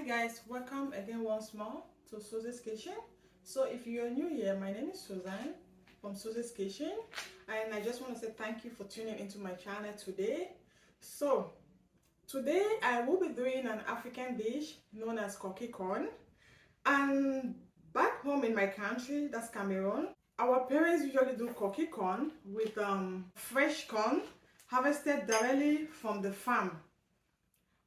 Guys, welcome again once more to Susie's Kitchen. So if you're new here, my name is Suzanne from Susie's Kitchen, and I just want to say thank you for tuning into my channel today. So today I will be doing an African dish known as Koki-Corn, and back home in my country, that's Cameroon, our parents usually do Koki-Corn with fresh corn harvested directly from the farm.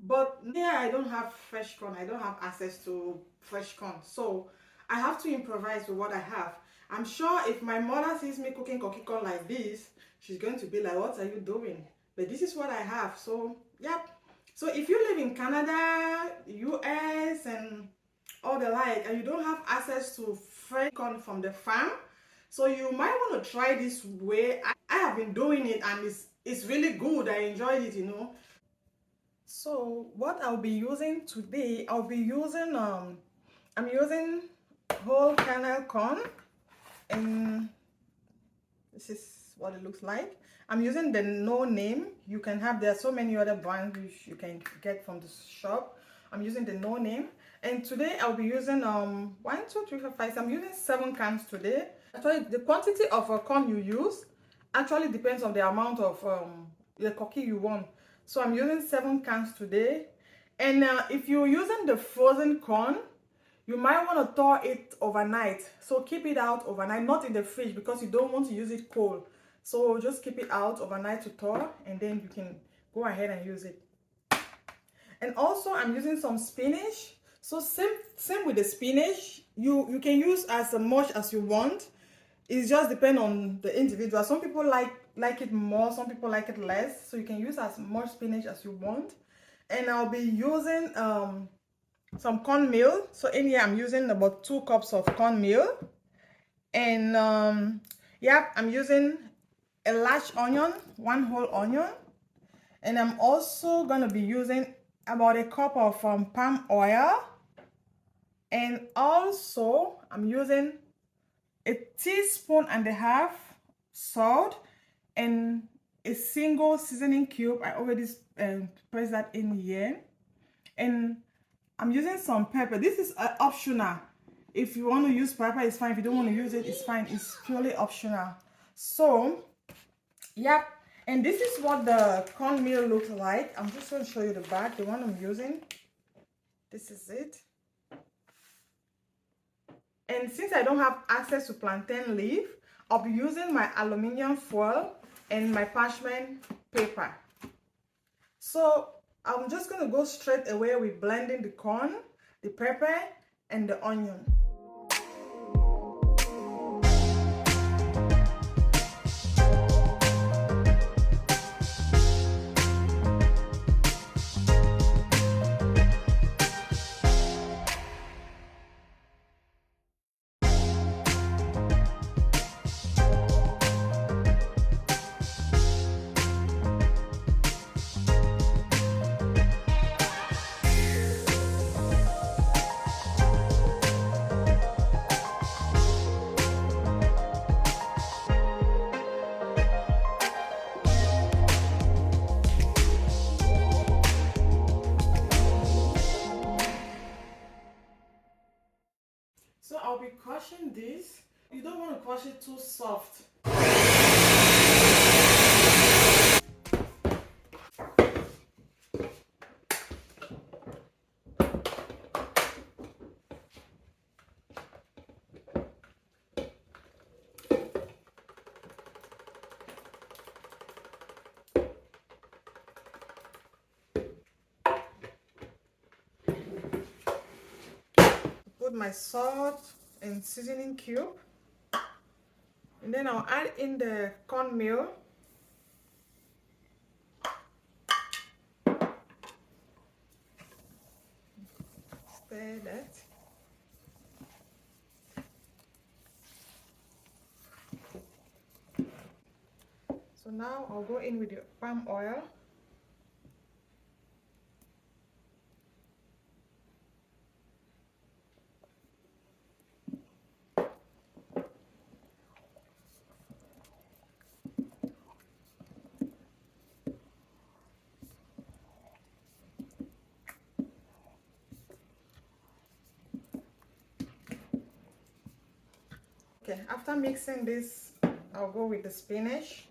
But here I don't have fresh corn. I don't have access to fresh corn. So I have to improvise with what I have. I'm sure if my mother sees me cooking Koki-Corn like this, she's going to be like, what are you doing? But this is what I have. So, yep. So if you live in Canada, US, and all the like, and you don't have access to fresh corn from the farm, so you might want to try this way. I have been doing it, and it's really good. I enjoyed it, you know. So what I'll be using today, I'm using whole kernel corn, and this is what it looks like. I'm using the no name. You can have, there are so many other brands which you can get from the shop. I'm using the no name, and today I'll be using 1, 2, 3, 4, 5. I'm using 7 cans today. Actually, the quantity of corn you use actually depends on the amount of the cookie you want. So I'm using 7 cans today. And if you're using the frozen corn, you might want to thaw it overnight. So keep it out overnight, not in the fridge, because you don't want to use it cold. So just keep it out overnight to thaw, and then you can go ahead and use it. And also I'm using some spinach. So same with the spinach. You can use as much as you want. It just depends on the individual. Some people like it more, some people like it less. So you can use as much spinach as you want. And I'll be using some cornmeal. So in here I'm using about 2 cups of cornmeal. And yeah, I'm using a large onion, 1 whole onion. And I'm also gonna be using about a cup of palm oil. And also I'm using a teaspoon and a half salt and a single seasoning cube. I already pressed that in here. And I'm using some pepper. This is optional. If you want to use pepper, it's fine. If you don't want to use it, it's fine. It's purely optional. So yeah, and this is what the cornmeal looks like. I'm just going to show you the bag, the one I'm using. This is it. And since I don't have access to plantain leaf, I'll be using my aluminum foil and my parchment paper. So I'm just going to go straight away with blending the corn, the pepper, and the onion. So I'll be crushing this. You don't want to crush it too soft. Put my salt and seasoning cube, and then I'll add in the cornmeal. Stir that. So now I'll go in with the palm oil. Okay, after mixing this, I'll go with the spinach.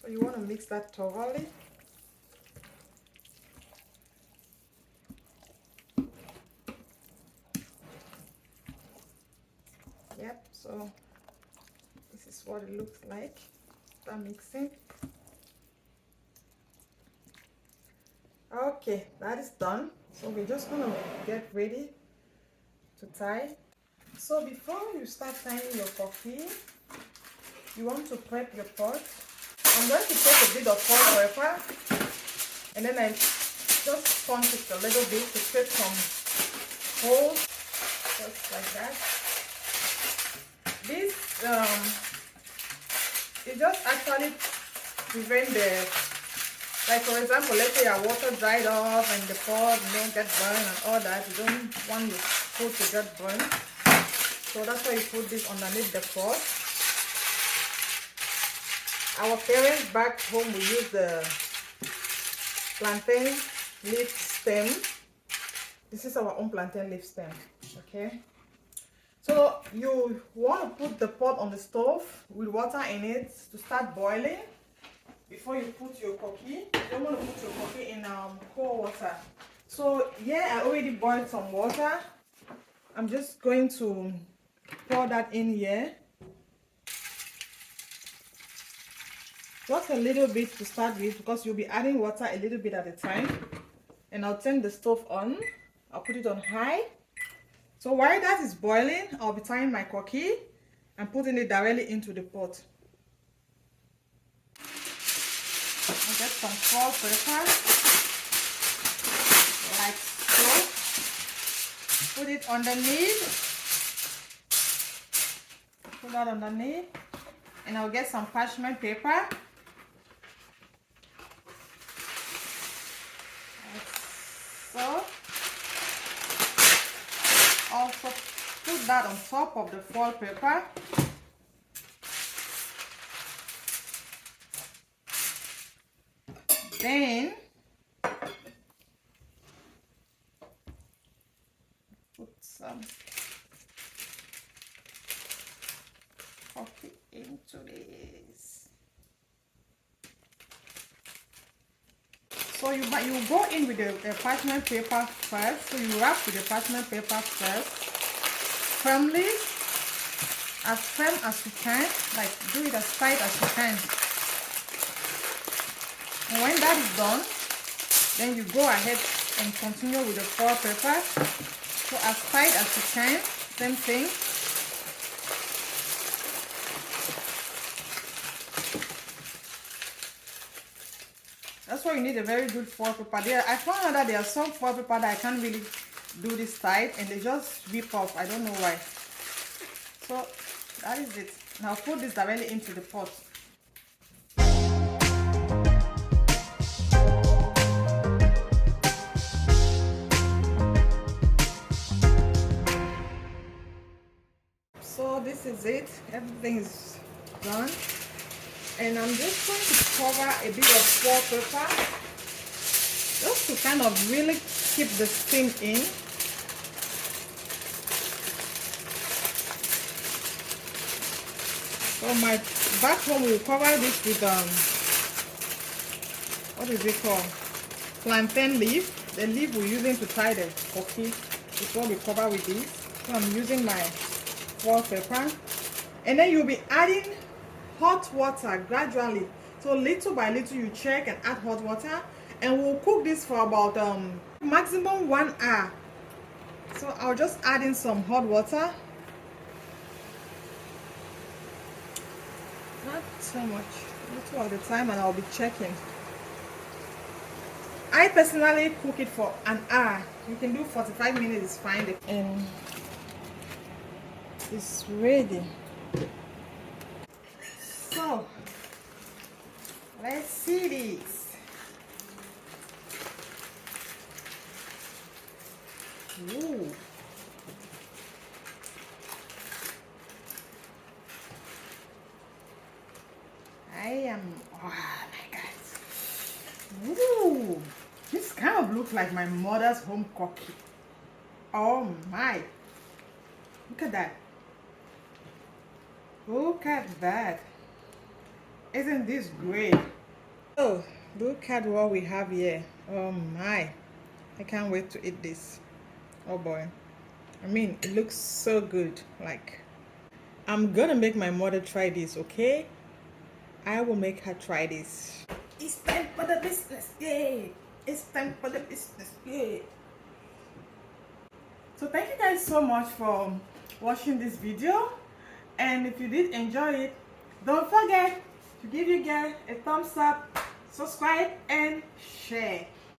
So you want to mix that thoroughly. Yep, so this is what it looks like after mixing. Okay, that is done. So we're just gonna get ready to tie. So before you start tying your koki, you want to prep your pot. I'm going to take a bit of hot pepper and then I just punch it a little bit to create some holes, just like that. This it just actually prevent the, like for example, let's say your water dried off and the pot get burned and all that. You don't want your food to get burned, so that's why you put this underneath the pot. Our parents back home we use the plantain leaf stem. This is our own plantain leaf stem. Okay, so you want to put the pot on the stove with water in it to start boiling before you put your koki. You don't want to put your koki in cold water. So yeah, I already boiled some water. I'm just going to pour that in here. Just a little bit to start with, because you'll be adding water a little bit at a time. And I'll turn the stove on. I'll put it on high. So while that is boiling, I'll be tying my koki and putting it directly into the pot. I'll get some salt, pepper, like so. Put it underneath. Put that underneath. And I'll get some parchment paper. So, also put that on top of the foil paper. Then put some coffee into this. So you go in with the parchment paper first. So you wrap with the parchment paper first, firmly, as firm as you can, like do it as tight as you can. And when that is done, then you go ahead and continue with the foil paper. So as tight as you can, same thing. That's why you need a very good foil paper. I found out that there are some foil paper that I can't really do this tight and they just rip off. I don't know why. So that is it. Now put this directly into the pot. So this is it. Everything is done. And I'm just going to cover a bit of foil paper just to kind of really keep the steam in. So my back home will cover this with what is it called? Plantain leaf. The leaf we're using to tie the koki is what we cover with this. So I'm using my foil paper. And then you'll be adding hot water gradually. So little by little you check and add hot water, and we'll cook this for about maximum 1 hour. So I'll just add in some hot water, not so much, little at a time, and I'll be checking. I personally cook it for 1 hour. You can do 45 minutes, it's fine. And it's ready. So Let's see this. Ooh. Oh my God. Ooh. This kind of looks like my mother's home cookie. Oh my. Look at that. Look at that. Isn't this great? Oh, look at what we have here. Oh my. I can't wait to eat this. Oh boy. I mean, it looks so good. Like, I'm gonna make my mother try this, okay? I will make her try this. It's time for the business, yay! It's time for the business, yay! So thank you guys so much for watching this video. And if you did enjoy it, don't forget to give your girl a thumbs up, subscribe, and share.